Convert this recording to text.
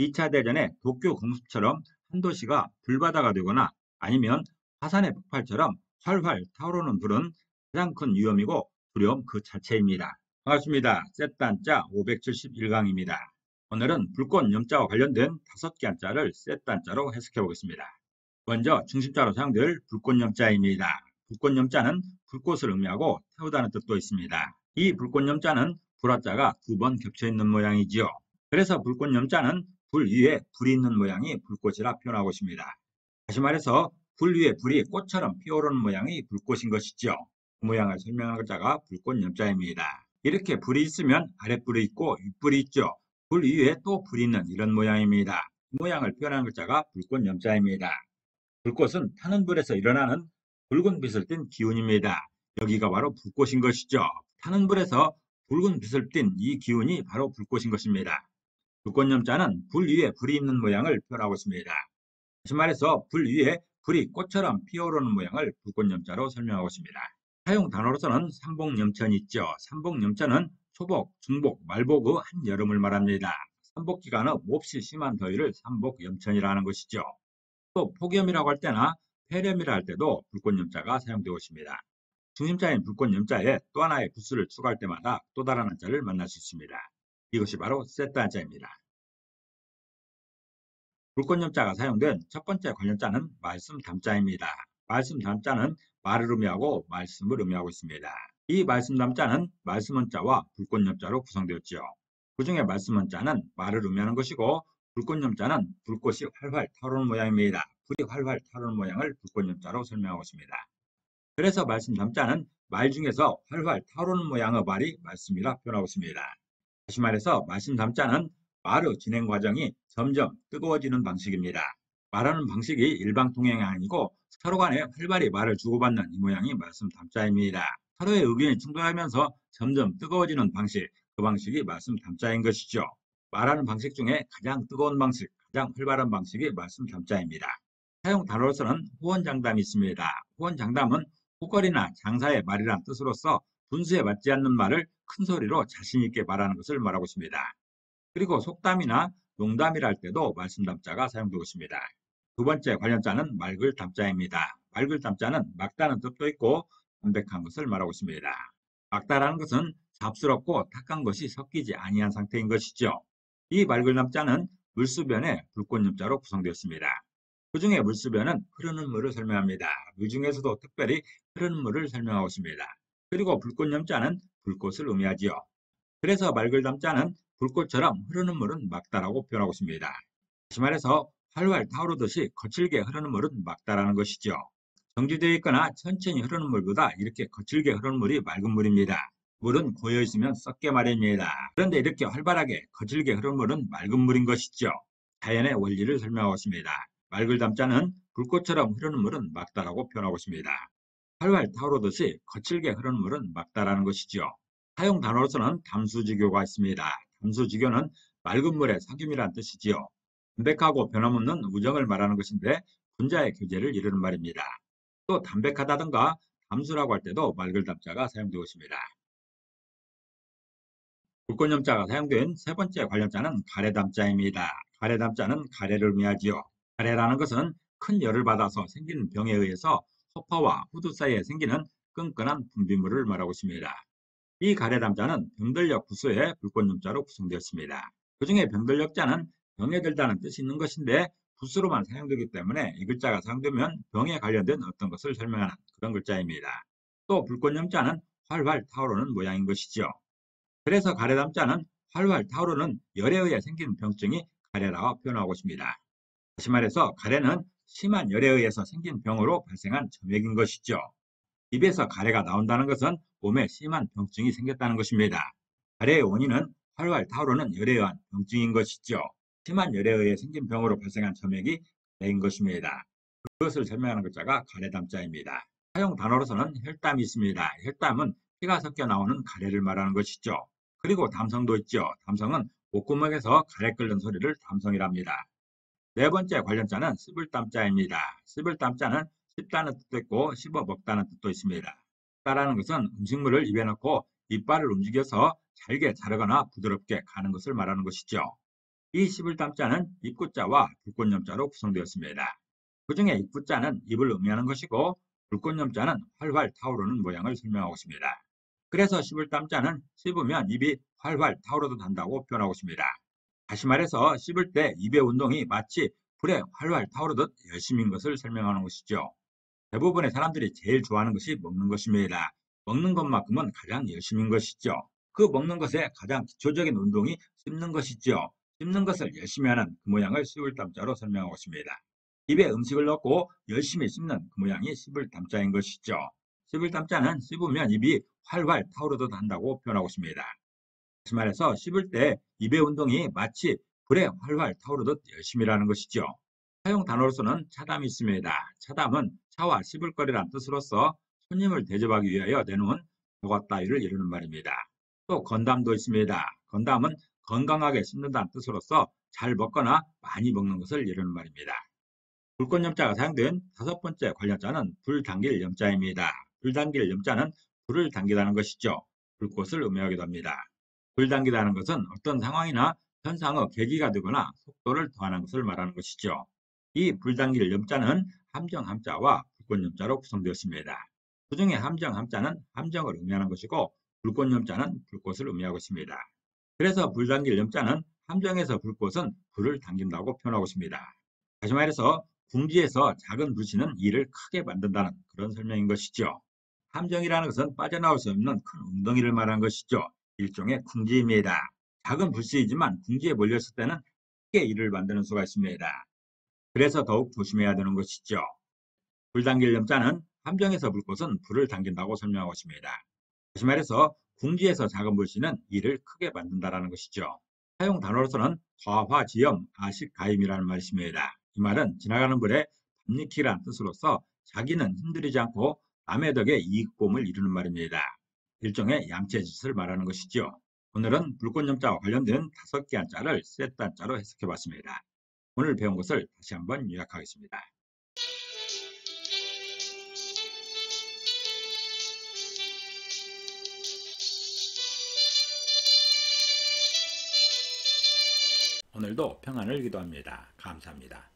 2차 대전의 도쿄 공습처럼 한 도시가 불바다가 되거나 아니면 화산의 폭발처럼 활활 타오르는 불은 가장 큰 위험이고 두려움 그 자체입니다. 반갑습니다. 셋단자 571강입니다. 오늘은 불꽃 염자와 관련된 5개 한자를 셋단자로 해석해 보겠습니다. 먼저 중심자로 사용될 불꽃 염자입니다. 불꽃 염자는 불꽃을 의미하고 태우다는 뜻도 있습니다. 이 불꽃 염자는 불화자가 2번 겹쳐 있는 모양이지요. 그래서 불꽃 염자는 불 위에 불이 있는 모양이 불꽃이라 표현하고 있습니다. 다시 말해서 불 위에 불이 꽃처럼 피어오르는 모양이 불꽃인 것이죠. 그 모양을 설명한 글자가 불꽃 염자입니다. 이렇게 불이 있으면 아랫불이 있고 윗불이 있죠. 불 위에 또 불이 있는 이런 모양입니다. 이 모양을 표현하는 글자가 불꽃 염자입니다. 불꽃은 타는 불에서 일어나는 붉은 빛을 띤 기운입니다. 여기가 바로 불꽃인 것이죠. 타는 불에서 붉은 빛을 띤 이 기운이 바로 불꽃인 것입니다. 불꽃 염자는 불 위에 불이 있는 모양을 표현하고 있습니다. 다시 말해서 불 위에 불이 꽃처럼 피어오르는 모양을 불꽃 염자로 설명하고 있습니다. 사용 단어로서는 삼복염천이 있죠. 삼복염천은 초복, 중복, 말복의 한여름을 말합니다. 삼복기간의 몹시 심한 더위를 삼복염천이라는 것이죠. 또 폭염이라고 할 때나 폐렴이라 할 때도 불꽃 염자가 사용되고 있습니다. 중심자인 불꽃 염자에 또 하나의 부수를 추가할 때마다 또 다른 한자를 만날 수 있습니다. 이것이 바로 세트 한자입니다. 불꽃 염자가 사용된 첫 번째 관련자는 말씀 담자입니다. 말씀 담자는 말을 의미하고 말씀을 의미하고 있습니다. 이 말씀 담자는 말씀 원자와 불꽃 염자로 구성되었지요. 그 중에 말씀 원자는 말을 의미하는 것이고 불꽃 염자는 불꽃이 활활 타오르는 모양입니다. 불이 활활 타오르는 모양을 불꽃 염자로 설명하고 있습니다. 그래서 말씀 담자는 말 중에서 활활 타오르는 모양의 말이 말씀이라 표현하고 있습니다. 다시 말해서 말씀 담자는 말의 진행 과정이 점점 뜨거워지는 방식입니다. 말하는 방식이 일방통행이 아니고 서로 간에 활발히 말을 주고받는 이 모양이 말씀 담자입니다. 서로의 의견이 충돌하면서 점점 뜨거워지는 방식, 그 방식이 말씀 담자인 것이죠. 말하는 방식 중에 가장 뜨거운 방식, 가장 활발한 방식이 말씀 담자입니다. 사용 단어로서는 호언장담이 있습니다. 호언장담은 호걸이나 장사의 말이란 뜻으로서 분수에 맞지 않는 말을 큰 소리로 자신 있게 말하는 것을 말하고 있습니다. 그리고 속담이나 농담이라 할 때도 말씀 담자가 사용되고 있습니다. 두 번째 관련자는 맑을 담자입니다. 맑을 담자는 맑다는 뜻도 있고 담백한 것을 말하고 있습니다. 맑다라는 것은 잡스럽고 탁한 것이 섞이지 아니한 상태인 것이죠. 이 맑을 담자는 물수변의 불꽃 염자로 구성되었습니다. 그 중에 물수변은 흐르는 물을 설명합니다. 물 중에서도 특별히 흐르는 물을 설명하고 있습니다. 그리고 불꽃 염자는 불꽃을 의미하지요. 그래서 맑을 담자는 불꽃처럼 흐르는 물은 맑다라고 표현하고 있습니다. 다시 말해서 활활 타오르듯이 거칠게 흐르는 물은 맑다라는 것이죠. 정지되어 있거나 천천히 흐르는 물보다 이렇게 거칠게 흐르는 물이 맑은 물입니다. 물은 고여 있으면 썩게 마련입니다. 그런데 이렇게 활발하게 거칠게 흐르는 물은 맑은 물인 것이죠. 자연의 원리를 설명하고 있습니다. 맑을 담자는 불꽃처럼 흐르는 물은 맑다라고 표현하고 있습니다. 활활 타오르듯이 거칠게 흐르는 물은 맑다라는 것이죠. 사용 단어로서는 담수지교가 있습니다. 담수지교는 맑은 물의 사귐이란 뜻이지요. 담백하고 변함없는 우정을 말하는 것인데 분자의 교제를 이루는 말입니다. 또 담백하다든가 담수라고 할 때도 맑을 담자가 사용되고 있습니다. 불꽃염자가 사용된 세 번째 관련자는 가래담자입니다. 가래담자는 가래를 의미하지요. 가래라는 것은 큰 열을 받아서 생기는 병에 의해서 허파와 후두 사이에 생기는 끈끈한 분비물을 말하고 있습니다. 이 가래담자는 병들력 부수의 불꽃염자로 구성되었습니다. 그 중에 병들력자는 병에 들다는 뜻이 있는 것인데 부수로만 사용되기 때문에 이 글자가 사용되면 병에 관련된 어떤 것을 설명하는 그런 글자입니다. 또 불꽃염자는 활활 타오르는 모양인 것이죠. 그래서 가래담자는 활활 타오르는 열에 의해 생기는 병증이 가래라고 표현하고 있습니다. 다시 말해서 가래는 심한 열에 의해서 생긴 병으로 발생한 점액인 것이죠. 입에서 가래가 나온다는 것은 몸에 심한 병증이 생겼다는 것입니다. 가래의 원인은 활활 타오르는 열에 의한 병증인 것이죠. 심한 열에 의해 생긴 병으로 발생한 점액이 가래인 것입니다. 그것을 설명하는 글자가 가래담자입니다. 사용 단어로서는 혈담이 있습니다. 혈담은 피가 섞여 나오는 가래를 말하는 것이죠. 그리고 담성도 있죠. 담성은 목구멍에서 가래 끓는 소리를 담성이랍니다. 네 번째 관련자는 씹을담자입니다. 씹을담자는 씹다는 뜻도 있고 씹어 먹다는 뜻도 있습니다. 씹다라는 것은 음식물을 입에 넣고 이빨을 움직여서 잘게 자르거나 부드럽게 가는 것을 말하는 것이죠. 이 11담자는 입구자와 불꽃염자로 구성되었습니다. 그 중에 입구자는 입을 의미하는 것이고 불꽃염자는 활활 타오르는 모양을 설명하고 있습니다. 그래서 11담자는 씹으면 입이 활활 타오르듯한다고 표현하고 있습니다. 다시 말해서 씹을 때 입의 운동이 마치 불에 활활 타오르듯 열심인 것을 설명하는 것이죠. 대부분의 사람들이 제일 좋아하는 것이 먹는 것입니다. 먹는 것만큼은 가장 열심인 것이죠. 그 먹는 것의 가장 기초적인 운동이 씹는 것이죠. 씹는 것을 열심히 하는 그 모양을 씹을 담자로 설명하고 있습니다. 입에 음식을 넣고 열심히 씹는 그 모양이 씹을 담자인 것이죠. 씹을 담자는 씹으면 입이 활활 타오르듯 한다고 표현하고 있습니다. 다시 말해서 씹을 때 입의 운동이 마치 불에 활활 타오르듯 열심히라는 것이죠. 사용 단어로서는 차담이 있습니다. 차담은 차와 씹을거리란 뜻으로서 손님을 대접하기 위하여 내놓은 보가 따위를 이루는 말입니다. 또 건담도 있습니다. 건담은 건강하게 씹는다는 뜻으로서 잘 먹거나 많이 먹는 것을 이루는 말입니다. 불꽃염자가 사용된 다섯 번째 관련자는 불당길 염자입니다. 불당길 염자는 불을 당기다는 것이죠. 불꽃을 의미하기도 합니다. 불당기다는 것은 어떤 상황이나 현상의 계기가 되거나 속도를 더하는 것을 말하는 것이죠. 이 불당길 염자는 함정 함자와 불꽃 염자로 구성되었습니다. 그 중에 함정 함자는 함정을 의미하는 것이고 불꽃 염자는 불꽃을 의미하고 있습니다. 그래서 불당길 염자는 함정에서 불꽃은 불을 당긴다고 표현하고 있습니다. 다시 말해서 궁지에서 작은 불씨는 일을 크게 만든다는 그런 설명인 것이죠. 함정이라는 것은 빠져나올 수 없는 큰 웅덩이를 말하는 것이죠. 일종의 궁지입니다. 작은 불씨이지만 궁지에 몰렸을 때는 크게 일을 만드는 수가 있습니다. 그래서 더욱 조심해야 되는 것이죠. 불당길 염자는 함정에서 불꽃은 불을 당긴다고 설명하고 있습니다. 다시 말해서 궁지에서 작은 불씨는 일을 크게 만든다는 것이죠. 사용 단어로서는 과화지엄 아식가임이라는 말이 있습니다. 이 말은 지나가는 불에 밤리키라는 뜻으로서 자기는 힘들이지 않고 남의 덕에 이익봄을 이루는 말입니다. 일종의 양체짓을 말하는 것이죠. 오늘은 불꽃염자와 관련된 5개 한자를 세트 한자로 해석해봤습니다. 오늘 배운 것을 다시 한번 요약하겠습니다. 오늘도 평안을 기도합니다. 감사합니다.